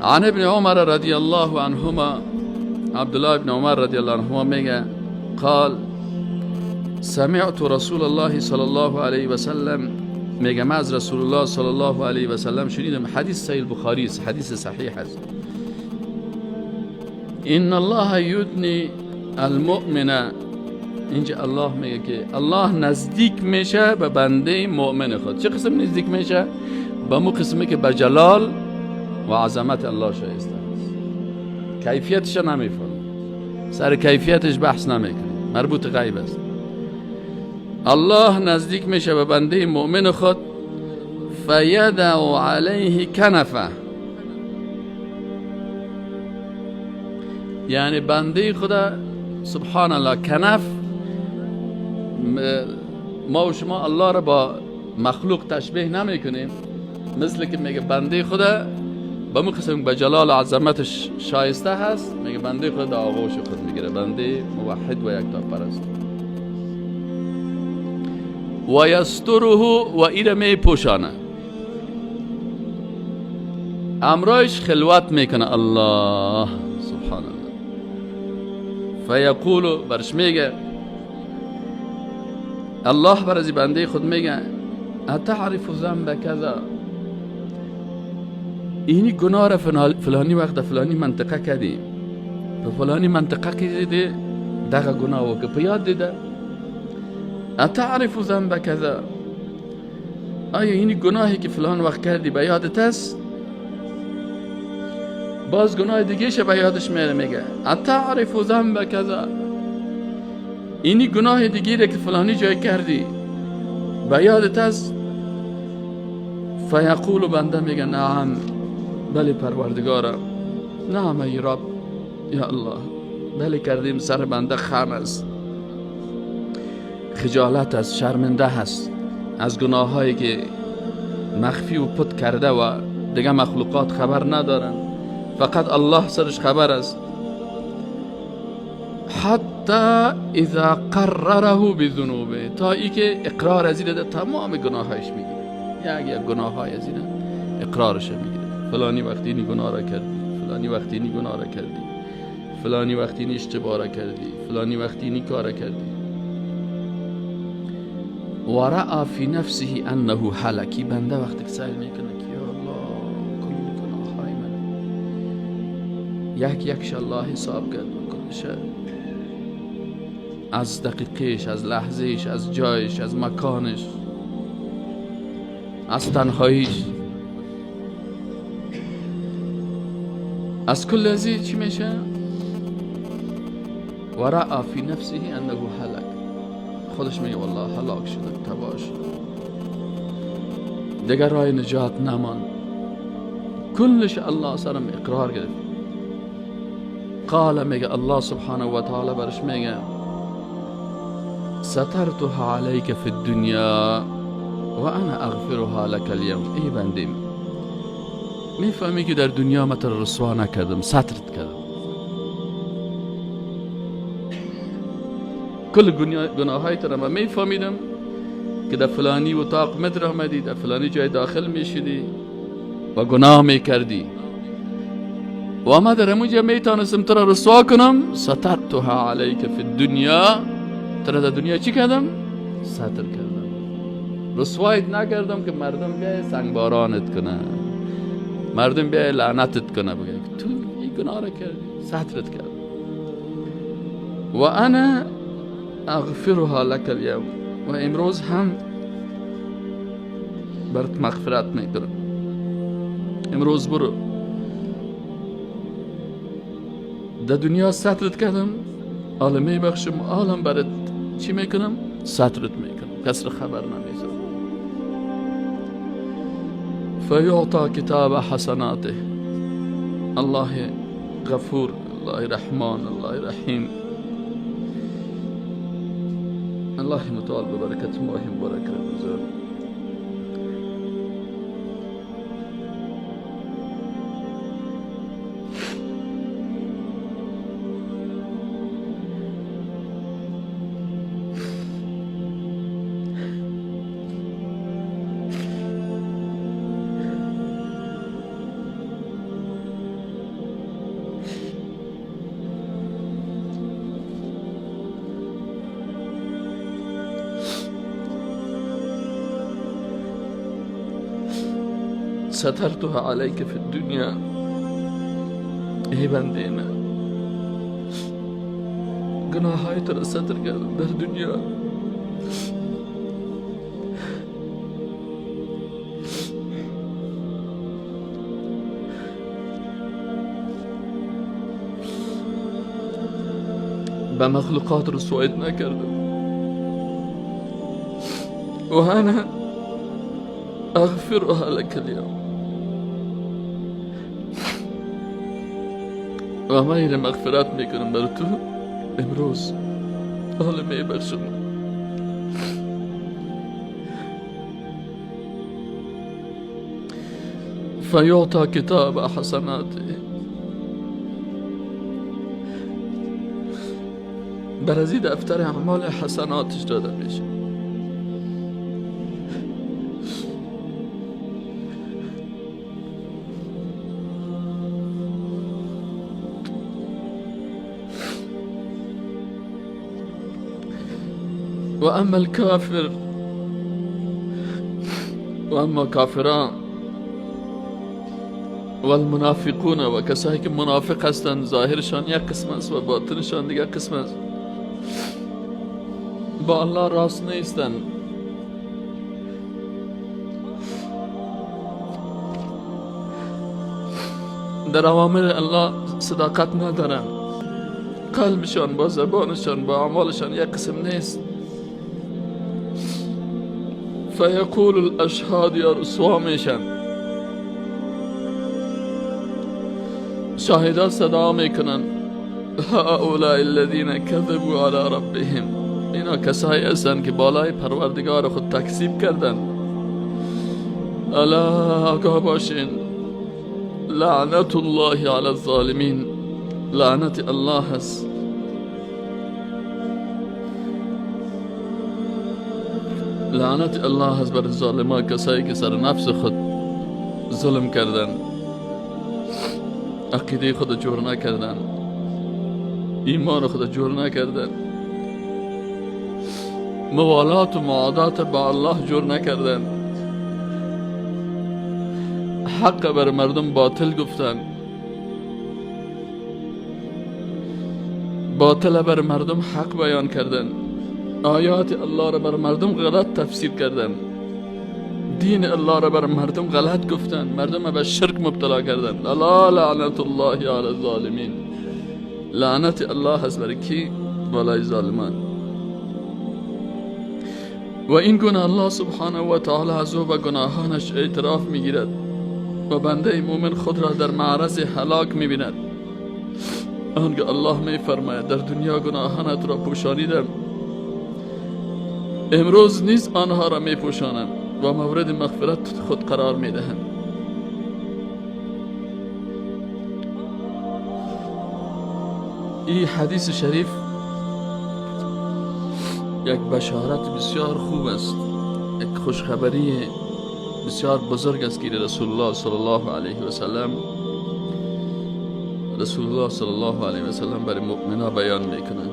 عن ابن عمر رضی الله عنهما، عبدالله ابن عمر رضی الله عنهما میگه قال سمعت رسول الله صلی الله علیه و سلم، میگه من از رسول الله صلی الله علیه و سلم شنیدم، حدیث صحیح بخاری است، حدیث صحیح است. ان الله یدنی المؤمن، اینجا الله میگه که الله نزدیک میشه به بنده مؤمن خود. چه قسم نزدیک میشه؟ به مو قسمی که به جلال و عظمت الله شایسته است. کیفیتش نمیفهم، سر کیفیتش بحث نمیکنه، مربوط غیب است. الله نزدیک میشه به بنده مؤمن خود، فیدع علیه کنفه، یعنی بنده خدا سبحان الله کنف، ما و شما الله را با مخلوق تشبیه نمی کنیم، مثل که میگه بنده خدا به مو قسم به جلال و عظمتش شایسته هست، میگه بنده خدا آغوش خود میگیره، بنده موحد و یکتا پرست. و یستره، و ایره می پوشانه، امرایش خلوت میکنه الله سبحان الله. فیقولو، برش میگه الله بر از بنده خود میگه اتعرف ذنب کذا، اینی گناه را فلانی وقت فلانی منطقه کردی، به فلانی منطقه کردی دغه گناه وکه په یاد دیده. اتعرف ذنب کذا، آیا اینی گناهی که فلان وقت کردی به یادت است؟ باز گناه دیگه شه به یادش میاره، میگه اتعرف ذنب کذا، اینی گناه دیگه را که فلانی جای کردی به یادت است؟ فیقول، بنده میگه نعم، بله پروردگارم، نعم ای رب، یا الله، بله کردیم، سر بنده خم است، خجالت است، شرمنده هست از گناه هایی که مخفی و پت کرده و دیگه مخلوقات خبر ندارن، فقط الله سرش خبر است. حتی اذا قرره بذنوبه، تا ای که اقرار از این ده تمام گناهایش میگیره، یک گناه های از این اقرارش میگیره، فلانی وقتی اینی گناه را کردی، فلانی وقتی اینی گناه را کردی، فلانی وقتی اینی اشتباه را کردی، فلانی وقتی اینی کار را کردی. و رأى فی نفسه انه هلکی، بنده وقتی که سعی میکنه که یا الله کل گناه های من یک الله حساب کرد و کلش، از دقیقش، از لحظهش، از جایش، از مکانش، از تنهاییش، از کل ازی چی میشه؟ و رأى فی نفسه انه هلک، خودش میگه والله هلاک شده، تباه شده، دیگر راه نجات نمان، کلش الله سرم اقرار گرفت. قال، میگه الله سبحانه و تعالی برش میگه سترتها عليك في الدنيا وانا اغفرها لك اليوم. ای بندیم، میفهمی که در دنیا من تو رسوا نکردم، سترت کردم، کل گناه های تو را من میفهمیدم که در فلانی اتاق مدر آمدی، در فلانی جای داخل میشدی و گناه میکردی و ما در همونجا میتونستم تو را رسوا کنم. سترتها عليك في الدنيا، تو را در دنیا چی کردم؟ ستر کردم، رسوایت نکردم که مردم بیای سنگبارانت کنه، مردم بیای لعنتت کنه، بگه تو این گناه را کردی، سترت کردم. و انا اغفرها لك اليوم، و امروز هم برات مغفرت میکنم، امروز برو، در دنیا سترت کردم، حالا میبخشم، حالا برات چی میکنم؟ سترت میکنم، کس را خبر نمیذارم. فیعطا کتاب حسناته، الله غفور، الله رحمان، الله رحیم، الله متعال ببرکت ماه مبارک رمضان. سترتها علیک فی الدنیا، ای بنده من گناه های تو را ستر کردم در دنیا. به مخلوقات رسوایت نکردم. و انا اغفرها لك اليوم، و من مغفرت میکنم بر تو امروز. حال میبخشم. فیعطا کتاب حسناته، بر از این دفتر اعمال حسناتش داده میشه. و اما الکافر، و اما کافران و المنافقون، و کسایی که منافق هستند، ظاهرشان یک قسم است و باطنشان دیگر قسم است، با الله راست نیستند، در اوامر الله صداقت ندارند، قلبشان با زبانشان با اعمالشان یک قسم نیست. فیقول الاشهاد، یا رسوا میشن، شاهدان صدا میکنن، هؤلاء الذین کذبوا علی ربهم، اینا کسایی هستند که بالای پروردگار خود تکذیب کردن. الا آگاه باشین، لعنت الله علی الظالمین، لعنت الله هست لعنت الله هست بر ظالمان، کسایی که سر نفس خود ظلم کردن، عقیده خود جور نکردن، ایمان خود جور نکردن، موالات و معادات با الله جور نکردن، حق بر مردم باطل گفتن، باطل بر مردم حق بیان کردن، آیات الله را بر مردم غلط تفسیر کردن، دین الله را بر مردم غلط گفتن، مردم به شرک مبتلا کردن. الا لعنت الله علی الظالمین، لعنت الله هست بر کی؟ بالای ظالمان. و این گناه الله سبحانه و تعالی از او و گناهانش اعتراف میگیرد و بنده مومن خود را در معرض هلاک میبیند. آنگاه الله میفرماید در دنیا گناهانت را پوشانیدم، امروز نیز آنها را میپوشانم و مورد مغفرت خود قرار میدهم. این حدیث شریف یک بشارت بسیار خوب است، یک خوشخبری بسیار بزرگ است که رسول الله صلی الله علیه و سلم برای مؤمنان بیان میکنند.